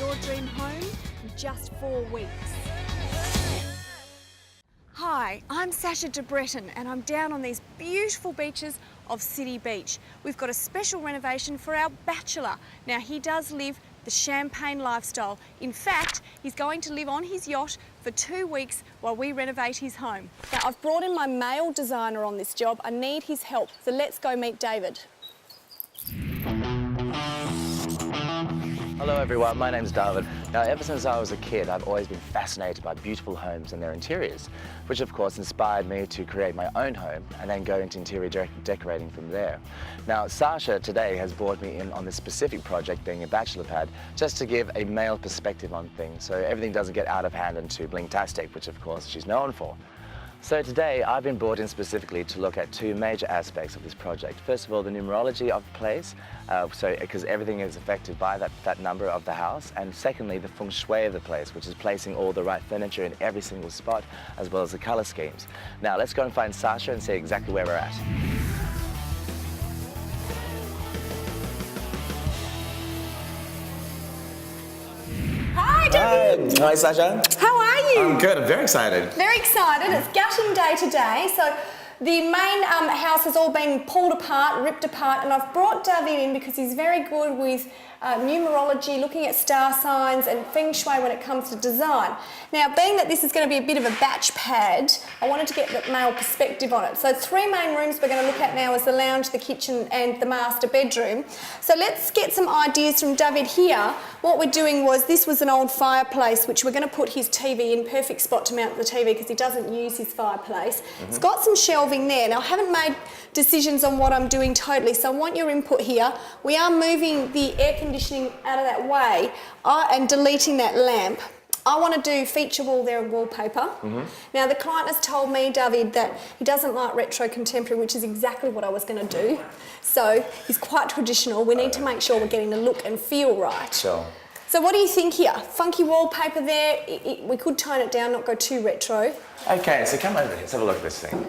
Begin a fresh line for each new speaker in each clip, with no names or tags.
your dream home in just 4 weeks. Hi, I'm Sasha deBretton and I'm down on these beautiful beaches of City Beach. We've got a special renovation for our bachelor. Now he does live the champagne lifestyle. In fact, he's going to live on his yacht for 2 weeks while we renovate his home. Now I've brought in my male designer on this job. I need his help, so let's go meet David.
Hello everyone, my name's David. Now ever since I was a kid, I've always been fascinated by beautiful homes and their interiors, which of course inspired me to create my own home and then go into interior decorating from there. Now Sasha today has brought me in on this specific project, being a bachelor pad, just to give a male perspective on things so everything doesn't get out of hand and too bling-tastic, which of course she's known for. So today I've been brought in specifically to look at two major aspects of this project. First of all, the numerology of the place, because everything is affected by that number of the house, and secondly, the feng shui of the place, which is placing all the right furniture in every single spot, as well as the colour schemes. Now let's go and find Sasha and see exactly where we're at.
Hi David!
Hi Sasha.
How are you?
I'm good, I'm very excited.
Very excited. It's gutting day today, so the main house has all been pulled apart, ripped apart, and I've brought David in because he's very good with numerology, looking at star signs and feng shui when it comes to design. Now, being that this is going to be a bit of a batch pad, I wanted to get the male perspective on it. So 3 main rooms we're going to look at now is the lounge, the kitchen and the master bedroom. So let's get some ideas from David here. What we're doing was, this was an old fireplace which we're going to put his TV in, perfect spot to mount the TV because he doesn't use his fireplace. It's got some shelving there. Now I haven't made decisions on what I'm doing totally, so I want your input here. We are moving the air conditioning out of that way and deleting that lamp. I want to do feature wall there and wallpaper. Now the client has told me, David, that he doesn't like retro contemporary, which is exactly what I was going to do. So he's quite traditional. We need to make sure we're getting the look and feel right.
Sure.
So what do you think here? Funky wallpaper there. We could tone it down, not go too retro.
Okay, so come over here, let's have a look at this thing.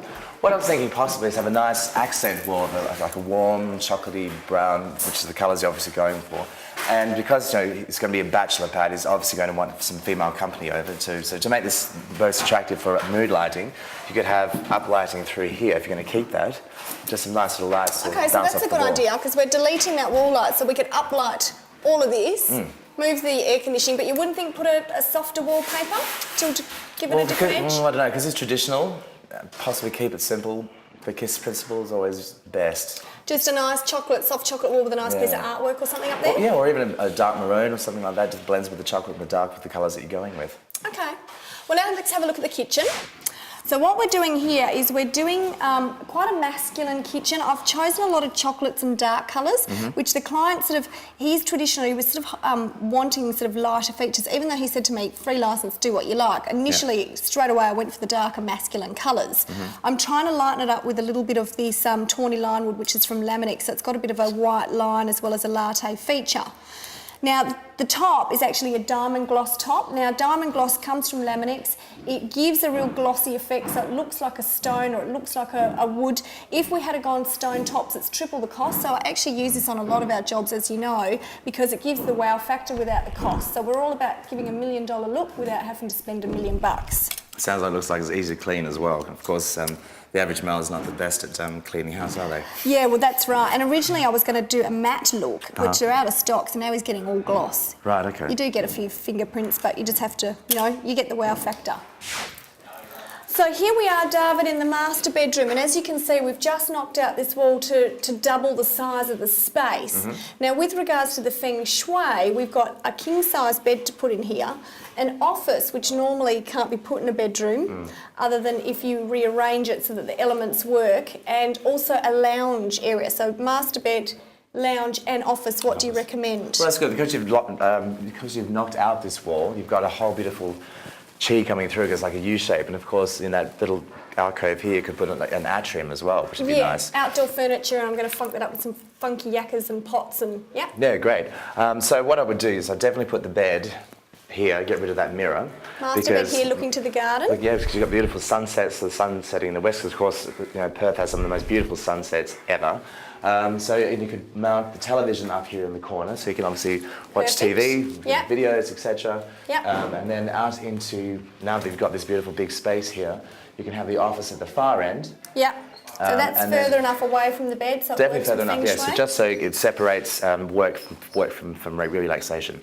What I was thinking possibly is have a nice accent wall, like a warm, chocolatey brown, which is the colours you're obviously going for. And because it's going to be a bachelor pad, he's obviously going to want some female company over too. So to make this most attractive for mood lighting, you could have uplighting through here if you're going to keep that. Just some nice little lights.
Okay, so that's a good idea because we're deleting that wall light, so we could uplight all of this. Move the air conditioning, but you wouldn't think put a softer wallpaper to give it a different edge?
I don't know, because it's traditional, possibly keep it simple. The KISS principle is always best.
Just a nice soft chocolate wall with a nice piece of artwork or something up there?
Yeah, or even a dark maroon or something like that, just blends with the chocolate and the dark with the colours that you're going with.
Okay. Well, now let's have a look at the kitchen. So what we're doing here is we're doing quite a masculine kitchen. I've chosen a lot of chocolates and dark colours, which the client he's traditionally was wanting lighter features, even though he said to me, free licence, do what you like. Initially, straight away, I went for the darker masculine colours. I'm trying to lighten it up with a little bit of this tawny linewood, which is from Laminix, so it's got a bit of a white line as well as a latte feature. Now, the top is actually a diamond gloss top. Now, diamond gloss comes from Laminix. It gives a real glossy effect, so it looks like a stone or it looks like a wood. If we had gone stone tops, it's triple the cost. So I actually use this on a lot of our jobs, as you know, because it gives the wow factor without the cost. So we're all about giving $1 million look without having to spend $1 million.
Sounds like it looks like it's easy to clean as well. Of course, the average male is not the best at cleaning house, are they?
Yeah, well, that's right. And originally I was going to do a matte look, which they're out of stock, so now he's getting all gloss.
Right, okay.
You do get a few fingerprints, but you just have to, you get the wow factor. So here we are, David, in the master bedroom, and as you can see, we've just knocked out this wall to double the size of the space. Now, with regards to the feng shui, we've got a king-size bed to put in here, an office, which normally can't be put in a bedroom, other than if you rearrange it so that the elements work, and also a lounge area. So master bed, lounge and office, what do you recommend?
Well, that's good, because you've knocked out this wall, you've got a whole beautiful chi coming through, it's like a U shape, and of course in that little alcove here you could put an atrium as well, which would be nice.
Outdoor furniture, and I'm going to funk that up with some funky yakkers and pots and
Yeah, great. So what I would do is I'd definitely put the bed here, get rid of that mirror.
Master bed here looking to the garden.
Yeah, because you've got beautiful sunsets, the sun setting in the west, because of course, you know, Perth has some of the most beautiful sunsets ever. And you could mount the television up here in the corner, so you can obviously watch TV, videos, etc. And then out into, now that you've got this beautiful big space here, you can have the office at the far end.
Yeah. So that's further enough away from the bed, so
definitely further enough, yes. So just so it separates work from relaxation.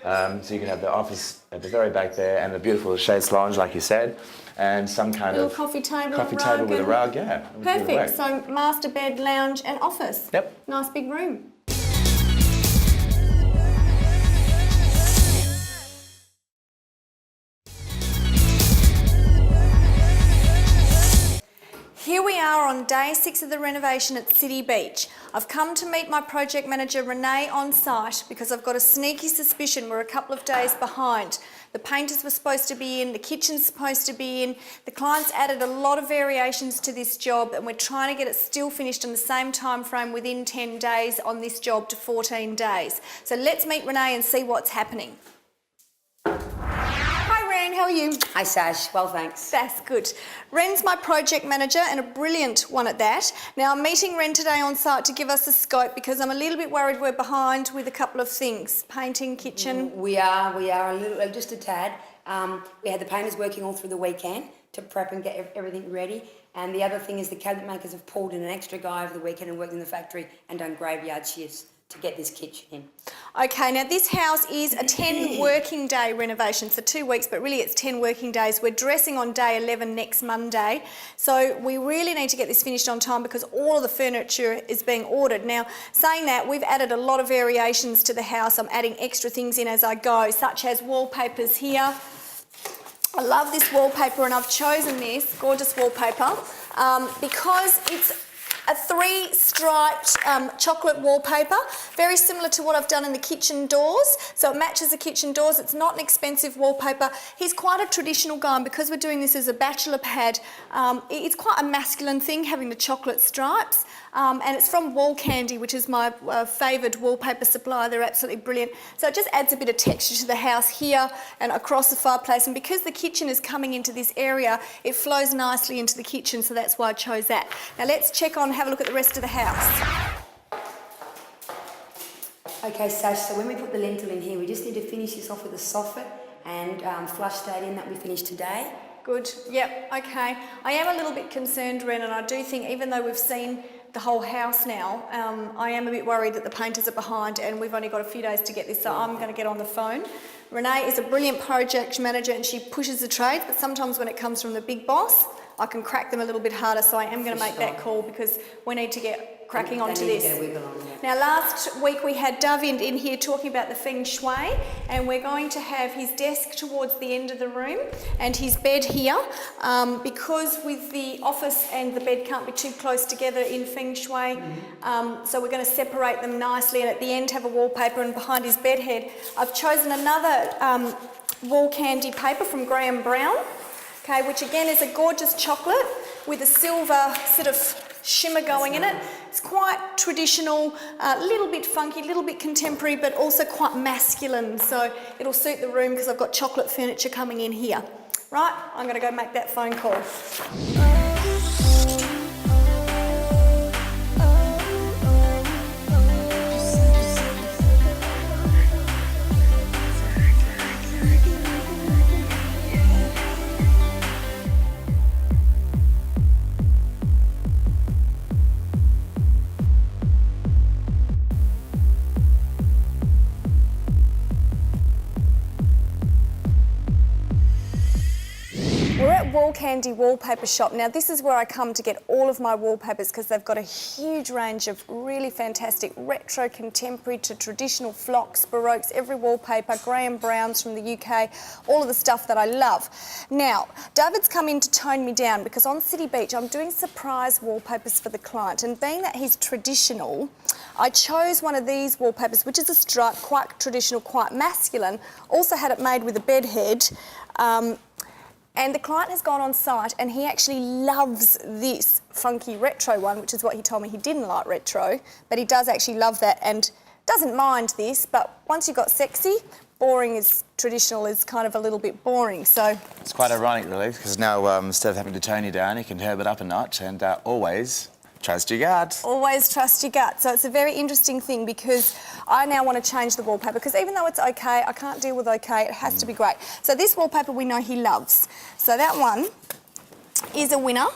So you can have the office at the very back there, and the beautiful chaise lounge, like you said, and some kind of
coffee table
with a rug, yeah.
Perfect. So master bed, lounge, and office.
Yep.
Nice big room. Here we are on day 6 of the renovation at City Beach. I've come to meet my project manager Renee on site because I've got a sneaky suspicion we're a couple of days behind. The painters were supposed to be in, the kitchen's supposed to be in, the client's added a lot of variations to this job, and we're trying to get it still finished in the same time frame within 10 days on this job to 14 days. So let's meet Renee and see what's happening. Hi Ren, how are you?
Hi Sash, well thanks.
That's good. Ren's my project manager and a brilliant one at that. Now I'm meeting Ren today on site to give us a scope because I'm a little bit worried we're behind with a couple of things. Painting, kitchen.
We are a little, just a tad. We had the painters working all through the weekend to prep and get everything ready. And the other thing is the cabinet makers have pulled in an extra guy over the weekend and worked in the factory and done graveyard shifts to get this kitchen in.
Okay, now this house is a 10 working day renovation, so 2 weeks, but really it's 10 working days. We're dressing on day 11 next Monday, so we really need to get this finished on time because all of the furniture is being ordered. Now, saying that, we've added a lot of variations to the house. I'm adding extra things in as I go, such as wallpapers here. I love this wallpaper, and I've chosen this gorgeous wallpaper because it's a 3-striped chocolate wallpaper, very similar to what I've done in the kitchen doors. So it matches the kitchen doors. It's not an expensive wallpaper. He's quite a traditional guy, and because we're doing this as a bachelor pad, it's quite a masculine thing, having the chocolate stripes. And it's from Wall Candy, which is my favoured wallpaper supplier. They're absolutely brilliant. So it just adds a bit of texture to the house here and across the fireplace. And because the kitchen is coming into this area, it flows nicely into the kitchen, so that's why I chose that. Now let's have a look at the rest of the house.
Okay Sash, so when we put the lintel in here, we just need to finish this off with a soffit and flush that in that we finished today.
Good, yep, okay. I am a little bit concerned, Ren, and I do think even though we've seen the whole house now, I am a bit worried that the painters are behind and we've only got a few days to get this, so I'm going to get on the phone. Renee is a brilliant project manager and she pushes the trades, but sometimes when it comes from the big boss, I can crack them a little bit harder, so I am going to make that call because we need to get cracking onto this. Now last week we had Davind in here talking about the feng shui, and we're going to have his desk towards the end of the room and his bed here, because with the office and the bed can't be too close together in feng shui, so we're going to separate them nicely and at the end have a wallpaper, and behind his bed head I've chosen another Wall Candy paper from Graham Brown. Okay, which again is a gorgeous chocolate with a silver sort of shimmer going in it. It's quite traditional, a little bit funky, a little bit contemporary, but also quite masculine. So it'll suit the room because I've got chocolate furniture coming in here. Right, I'm going to go make that phone call. Wall Candy wallpaper shop. Now this is where I come to get all of my wallpapers because they've got a huge range of really fantastic retro, contemporary to traditional flocks, baroques, every wallpaper, Graham Browns from the UK, all of the stuff that I love. Now, David's come in to tone me down because on City Beach I'm doing surprise wallpapers for the client, and being that he's traditional, I chose one of these wallpapers, which is a stripe, quite traditional, quite masculine, also had it made with a bed head. And the client has gone on site and he actually loves this funky retro one, which is what he told me. He didn't like retro, but he does actually love that and doesn't mind this, but once you've got sexy, boring is traditional is kind of a little bit boring. So
It's quite ironic, really, because now instead of having to tone you down, you can herb it up a notch and always trust your gut.
always trust your gut. So it's a very interesting thing because I now want to change the wallpaper because even though it's okay, I can't deal with okay, it has to be great. So this wallpaper we know he loves. So that one is a winner.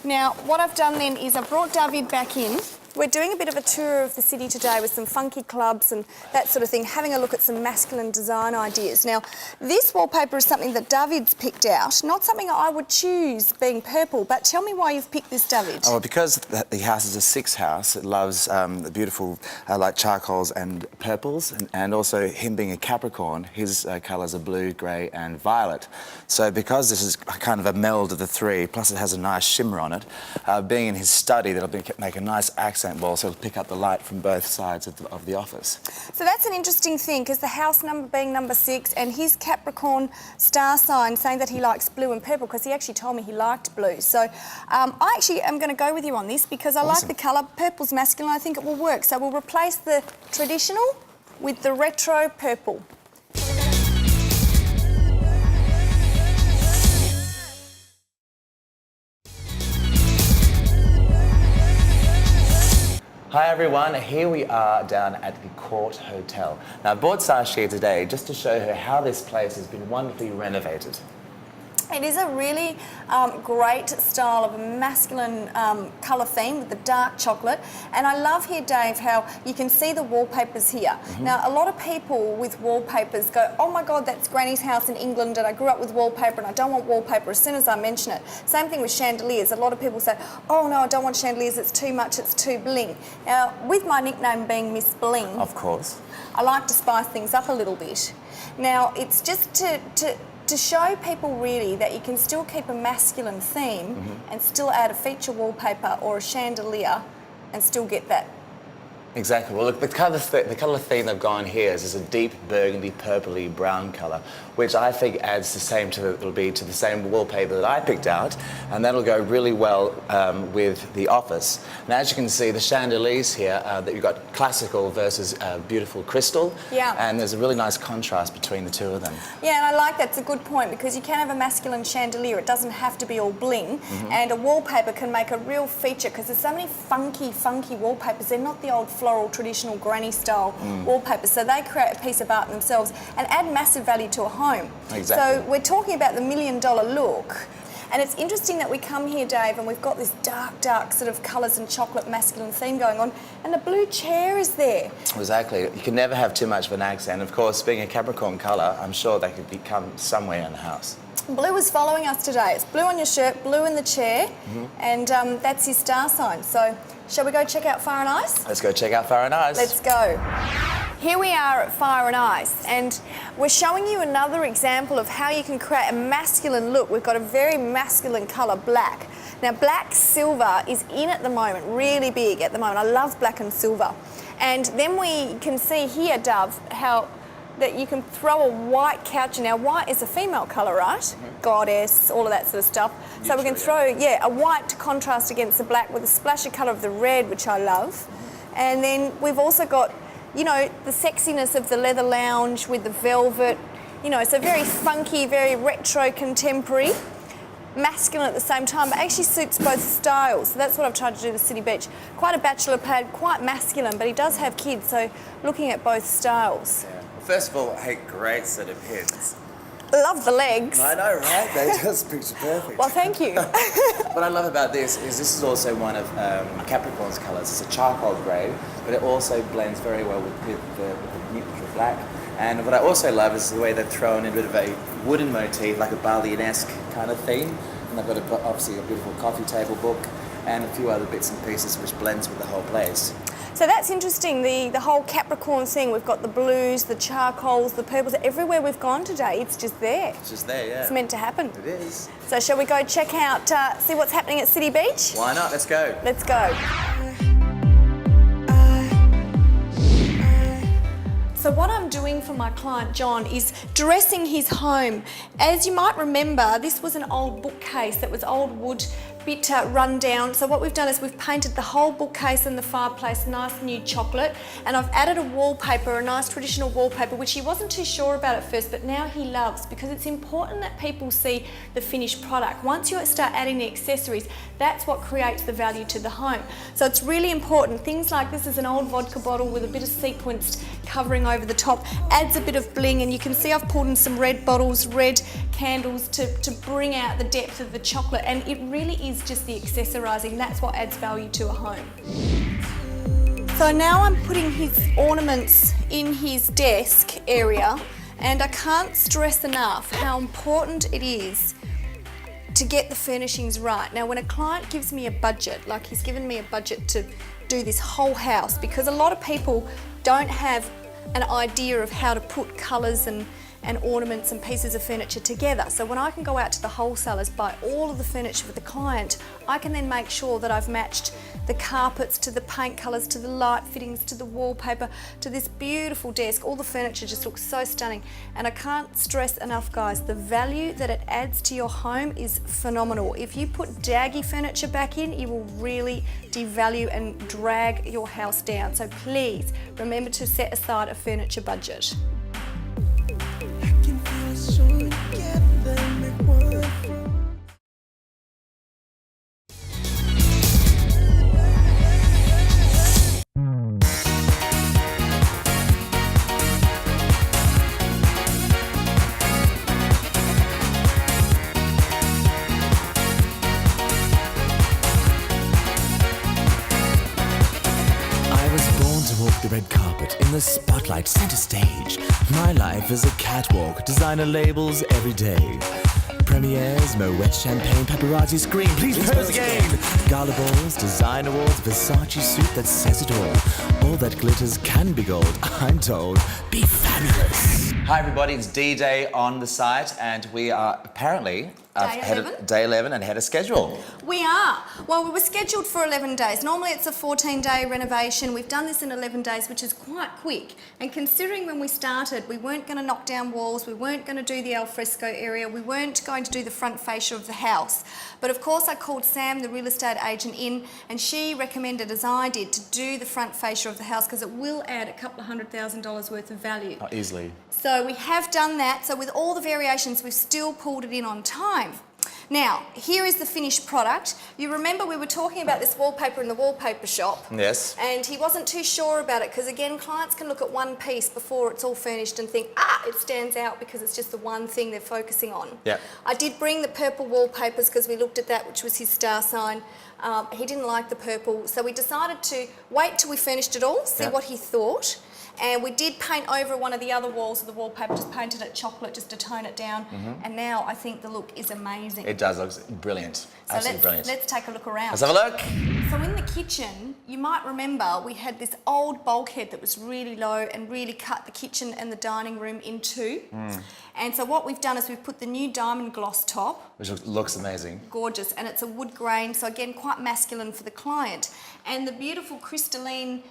Now what I've done then is I've brought David back in. We're doing a bit of a tour of the city today with some funky clubs and that sort of thing, having a look at some masculine design ideas. Now, this wallpaper is something that David's picked out, not something I would choose being purple, but tell me why you've picked this, David.
Oh, well, because the house is a 6 house, it loves the beautiful like charcoals and purples, and also him being a Capricorn, his colours are blue, grey and violet. So because this is kind of a meld of the 3, plus it has a nice shimmer on it, being in his study, that'll make a nice accent wall, so it'll pick up the light from both sides of the office.
So that's an interesting thing, because the house number being number 6 and his Capricorn star sign saying that he likes blue and purple, because he actually told me he liked blue. So I actually am going to go with you on this because I like the colour. Purple's masculine, I think it will work. So we'll replace the traditional with the retro purple.
Hi everyone, here we are down at the Court Hotel. Now I brought Sasha here today just to show her how this place has been wonderfully renovated.
It is a really great style of a masculine colour theme with the dark chocolate. And I love here, Dave, how you can see the wallpapers here. Now, a lot of people with wallpapers go, oh my God, that's Granny's house in England and I grew up with wallpaper and I don't want wallpaper as soon as I mention it. Same thing with chandeliers. A lot of people say, oh no, I don't want chandeliers, it's too much, it's too bling. Now, with my nickname being Miss Bling,
Of course.
I like to spice things up a little bit. Now, it's just to show people really that you can still keep a masculine theme and still add a feature wallpaper or a chandelier and still get that.
Exactly. Well, look, the colour theme they've gone here is a deep burgundy, purpley brown colour, which I think adds the same to the same wallpaper that I picked out, and that'll go really well with the office. Now, as you can see, the chandeliers here that you've got classical versus beautiful crystal, and there's a really nice contrast between the two of them.
Yeah, and I like that. It's a good point because you can have a masculine chandelier. It doesn't have to be all bling, and a wallpaper can make a real feature because there's so many funky wallpapers. They're not the old floral, traditional granny style wallpapers, so they create a piece of art themselves and add massive value to a home.
Exactly.
So we're talking about the $1 million look, and it's interesting that we come here, Dave, and we've got this dark sort of colours and chocolate masculine theme going on, and the blue chair is there.
Exactly. You can never have too much of an accent. Of course, being a Capricorn colour, I'm sure they could become somewhere in the house.
Blue is following us today. It's blue on your shirt, blue in the chair, and that's his star sign. So shall we go check out Fire and Ice?
Let's go check out Fire and Ice.
Let's go. Here we are at Fire and Ice, and we're showing you another example of how you can create a masculine look. We've got a very masculine colour, black. Now, black silver is in at the moment, really big at the moment. I love black and silver. And then we can see here, Dove, how that you can throw a white couch in. Now, white is a female colour, right? Goddess, all of that sort of stuff. So we can throw, a white to contrast against the black with a splash of colour of the red, which I love. And then we've also got, you know, the sexiness of the leather lounge with the velvet. You know, so very funky, very retro, contemporary, masculine at the same time, but actually suits both styles. So that's what I've tried to do with City Beach. Quite a bachelor pad, quite masculine, but he does have kids, so looking at both styles.
Yeah. First of all, hey, great set of pins.
Love the legs.
I know, right? They just picture perfect.
Well, thank you.
What I love about this is also one of Capricorn's colours. It's a charcoal grey, but it also blends very well with the neutral black. And what I also love is the way they've thrown in a bit of a wooden motif, like a Balian-esque kind of theme. And they've got obviously a beautiful coffee table book and a few other bits and pieces which blends with the whole place.
So that's interesting, the whole Capricorn thing. We've got the blues, the charcoals, the purples. Everywhere we've gone today, it's just there.
It's just there, yeah.
It's meant to happen.
It is.
So shall we go check out, see what's happening at City Beach?
Why not? Let's go.
Let's go. So what I'm doing for my client John is dressing his home. As you might remember, this was an old bookcase that was old wood bit run down. So what we've done is we've painted the whole bookcase and the fireplace nice new chocolate, and I've added a wallpaper, a nice traditional wallpaper, which he wasn't too sure about at first, but now he loves, because it's important that people see the finished product. Once you start adding the accessories, that's what creates the value to the home. So it's really important. Things like this is an old vodka bottle with a bit of sequenced covering over the top, adds a bit of bling, and you can see I've pulled in some red bottles, red candles to bring out the depth of the chocolate, and it really is just the accessorising. That's what adds value to a home. So now I'm putting his ornaments in his desk area, and I can't stress enough how important it is to get the furnishings right. Now, when a client gives me a budget, like he's given me a budget to do this whole house, because a lot of people don't have an idea of how to put colours and ornaments and pieces of furniture together. So when I can go out to the wholesalers, buy all of the furniture for the client, I can then make sure that I've matched the carpets to the paint colours, to the light fittings, to the wallpaper, to this beautiful desk. All the furniture just looks so stunning. And I can't stress enough, guys, the value that it adds to your home is phenomenal. If you put daggy furniture back in, you will really devalue and drag your house down. So please remember to set aside a furniture budget.
The red carpet, in the spotlight, center stage. My life is a catwalk, designer labels every day. Premieres, Moet champagne, paparazzi scream, please pose again. Gala balls, design awards, Versace suit that says it all. All that glitters can be gold, I'm told. Be fabulous.
Hi everybody, it's D-Day on the site, and we are apparently day 11 and ahead of schedule.
We are. Well, we were scheduled for 11 days. Normally it's a 14-day renovation. We've done this in 11 days, which is quite quick. And considering when we started, we weren't going to knock down walls, we weren't going to do the alfresco area, we weren't going to do the front fascia of the house. But of course I called Sam, the real estate agent, in, and she recommended, as I did, to do the front fascia of the house because it will add a couple of $100,000 worth of value.
Oh, easily.
So we have done that. So with all the variations, we've still pulled it in on time. Now, here is the finished product. You remember we were talking about this wallpaper in the wallpaper shop.
Yes.
And he wasn't too sure about it because, again, clients can look at one piece before it's all furnished and think, it stands out because it's just the one thing they're focusing on.
Yeah.
I did bring the purple wallpapers because we looked at that, which was his star sign. He didn't like the purple, so we decided to wait till we finished it all, see what he thought. And we did paint over one of the other walls of the wallpaper, just painted it chocolate just to tone it down. And now I think the look is amazing.
It does, looks brilliant. Absolutely brilliant.
Let's take a look around.
Let's have a look.
So in the kitchen, you might remember we had this old bulkhead that was really low and really cut the kitchen and the dining room in two. And so what we've done is we've put the new diamond gloss top.
Which looks amazing.
Gorgeous, and it's a wood grain, so again, quite masculine for the client. And the beautiful crystalline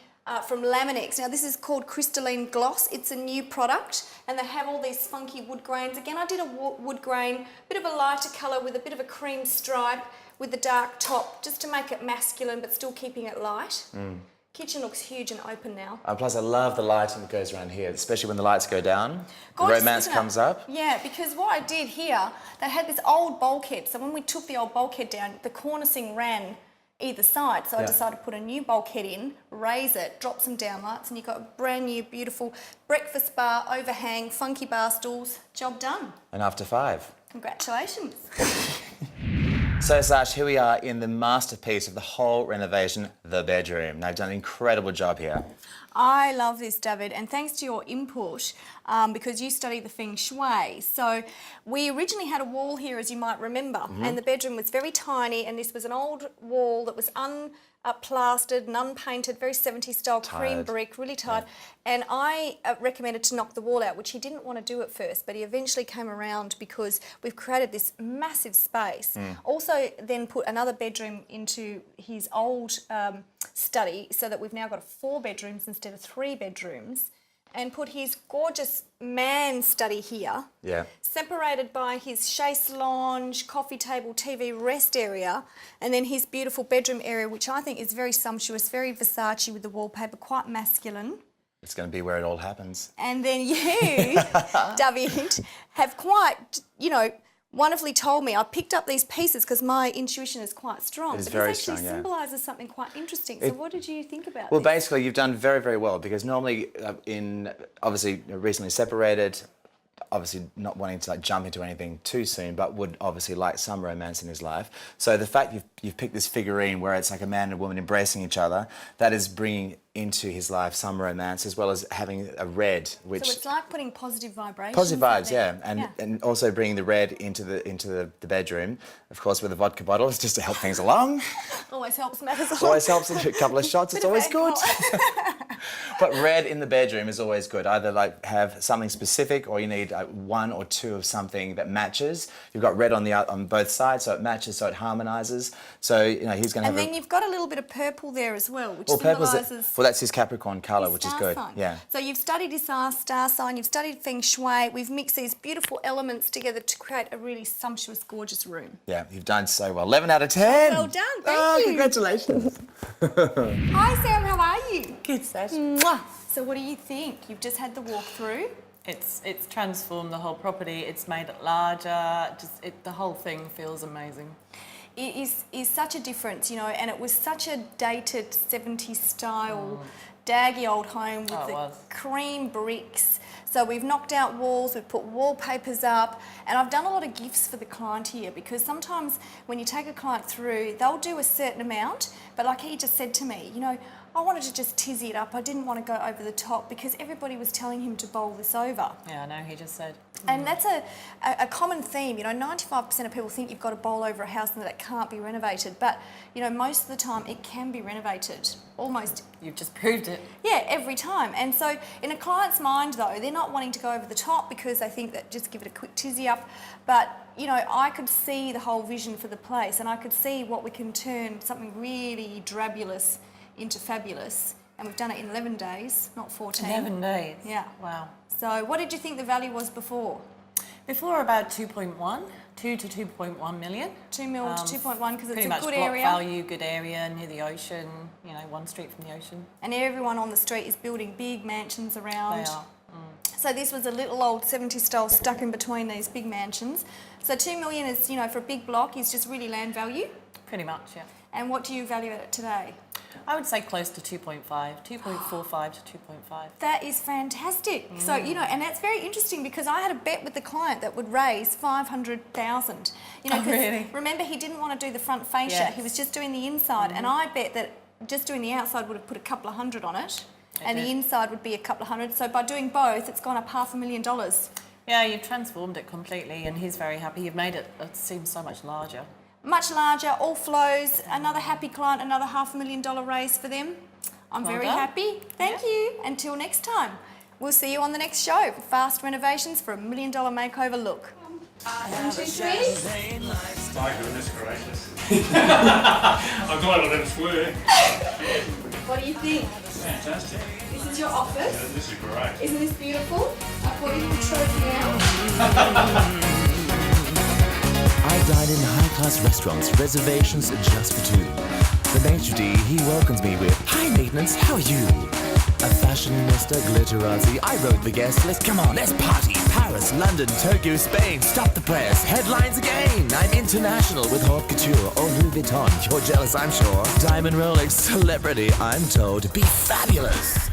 from Laminex. Now this is called Crystalline Gloss. It's a new product and they have all these funky wood grains. Again, I did a wood grain, bit of a lighter colour with a bit of a cream stripe with the dark top just to make it masculine but still keeping it light. Kitchen looks huge and open now.
Plus I love the lighting that goes around here, especially when the lights go down.
Gorgeous,
the romance comes up.
Yeah, because what I did here, they had this old bulkhead. So when we took the old bulkhead down, the cornicing ran either side, so I decided to put a new bulkhead in, raise it, drop some downlights, and you've got a brand new, beautiful breakfast bar, overhang, funky bar stools. Job done.
And after 5.
Congratulations.
So Sash, here we are in the masterpiece of the whole renovation, the bedroom. Now you've done an incredible job here.
I love this, David, and thanks to your input, because you study the Feng Shui. So we originally had a wall here, as you might remember, and the bedroom was very tiny, and this was an old wall that was unplastered and unpainted, very 70s style, cream brick, really tired. And I recommended to knock the wall out, which he didn't want to do at first, but he eventually came around because we've created this massive space. Also then put another bedroom into his old study so that we've now got 4 bedrooms instead of 3 bedrooms. and put his gorgeous man study here,
Yeah.
separated by his chaise lounge, coffee table, TV rest area, and then his beautiful bedroom area, which I think is very sumptuous, very Versace with the wallpaper, quite masculine.
It's going to be where it all happens.
And then you, David, have quite, wonderfully told me. I picked up these pieces because my intuition is quite strong.
It is
but
very
this actually
strong, yeah.
symbolises something quite interesting. So what did you think about
Well,
this?
basically, you've done very, very well because normally, obviously recently separated, obviously not wanting to jump into anything too soon, but would obviously like some romance in his life. So the fact you've picked this figurine where it's like a man and a woman embracing each other, that is bringing into his life some romance, as well as having a red, which
So it's like putting positive vibrations.
positive
out
vibes,
there.
yeah, and also bringing the red into the bedroom, of course, with the vodka bottles just to help things along.
Always helps matters a lot.
Always helps a couple of shots. It's
Bit of
always good.
alcohol.
But red in the bedroom is always good. Either have something specific, or you need one or two of something that matches. You've got red on both sides, so it matches, so it harmonises. So he's going to have.
And then you've got a little bit of purple there as well, which
purple's
symbolises.
well, that's his Capricorn colour, which is
star
good.
sign.
Yeah.
So you've studied his star sign, you've studied Feng Shui. We've mixed these beautiful elements together to create a really sumptuous, gorgeous room.
Yeah, you've done so well. 11 out of 10.
Well done, thank you.
Congratulations.
Hi Sam, how are you?
Good, Sasha.
Mwah. So what do you think? You've just had the walkthrough.
It's transformed the whole property. It's made it larger. The whole thing feels amazing.
It is such a difference, and it was such a dated 70s style, daggy old home with the cream bricks. So we've knocked out walls, we've put wallpapers up, and I've done a lot of gifts for the client here because sometimes when you take a client through, they'll do a certain amount, but like he just said to me, I wanted to just tizzy it up. I didn't want to go over the top because everybody was telling him to bowl this over.
Yeah, I know, he just said.
And that's a common theme. 95% of people think you've got to bowl over a house and that it can't be renovated. But, most of the time it can be renovated. Almost.
You've just proved it.
Yeah, every time. And so in a client's mind, though, they're not wanting to go over the top because they think that just give it a quick tizzy up. But, I could see the whole vision for the place and I could see what we can turn something really drabulous into fabulous, and we've done it in 11 days, not 14.
11 days?
Yeah.
Wow.
So what did you think the value was before?
Before about 2.1, 2 to 2.1 million.
2 mil to 2.1 because it's
Pretty
a
much
good
block
area.
value, good area, near the ocean, 1 street from the ocean.
And everyone on the street is building big mansions around.
They are.
So this was a little old 70s style stuck in between these big mansions. So 2 million is, for a big block, is just really land value.
Pretty much, yeah.
And what do you value it at today?
I would say close to 2.5, 2.45 to 2.5.
That is fantastic. So, and that's very interesting because I had a bet with the client that would raise 500,000.
Really?
Remember, he didn't want to do the front fascia.
Yes.
He was just doing the inside. And I bet that just doing the outside would have put a couple of hundred on it. And the inside would be a couple of hundred. So by doing both, it's gone up $500,000.
Yeah, you've transformed it completely and he's very happy. You've made it seem so much larger.
Much larger, all flows, another happy client, another $500,000 raise for them. I'm
Well
very
done.
happy. Thank you. Until next time. We'll see you on the next show. Fast renovations for a $1 million makeover look. 1, 2, 3.
My goodness gracious. I'm glad I didn't swear.
What do you think?
Fantastic.
This is your office.
This is great.
Isn't this beautiful? I brought you the trophy now.
I dine in high-class restaurants, reservations just for two. The maitre d', he welcomes me with, "Hi maintenance, how are you?" A fashionista, glitterazzi, I wrote the guest list, come on, let's party. Paris, London, Tokyo, Spain, stop the press, headlines again. I'm international with haute couture or Louis Vuitton, you're jealous I'm sure. Diamond Rolex, celebrity, I'm told, be fabulous.